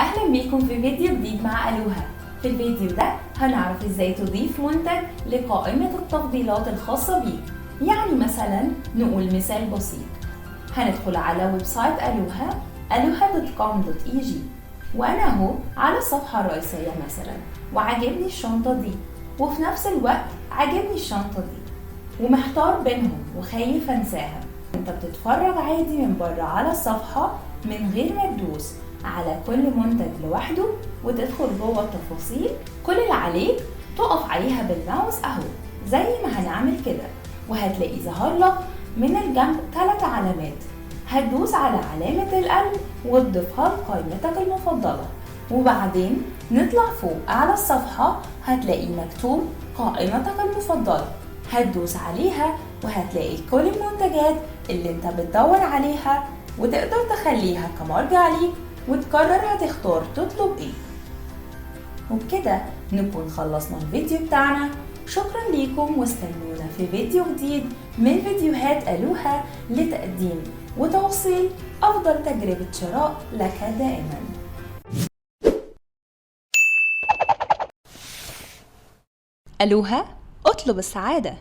أهلا بيكم في فيديو جديد مع ألوها. في الفيديو ده هنعرف ازاي تضيف منتج لقائمة التفضيلات الخاصة بيك. يعني مثلا نقول مثال بسيط، هندخل على ويب سايت ألوها aluha.com.eg، وأنا أهو على الصفحة الرئيسية مثلا وعجبني الشنطة دي، وفي نفس الوقت عجبني الشنطة دي ومحتار بينهم وخايف انساها. انت بتتفرج عادي من بره على الصفحة من غير ما تدوس على كل منتج لوحده وتدخل جوه التفاصيل. كل اللي عليك تقف عليها بالماوس اهو زي ما هنعمل كده، وهتلاقي ظهر لك من الجنب 3 علامات. هتدوس على علامة القلب وتضيفها لقائمتك المفضلة، وبعدين نطلع فوق على الصفحة هتلاقي مكتوب قائمتك المفضلة. هتدوس عليها وهتلاقي كل المنتجات اللي انت بتدور عليها، وتقدر تخليها كمرجع ليك وتقرر هتختار تطلب ايه. وبكده نكون خلصنا الفيديو بتاعنا. شكرا ليكم واستنونا في فيديو جديد من فيديوهات ألوها لتقديم وتوصيل أفضل تجربة شراء لك دائما. ألوها، اطلب السعادة.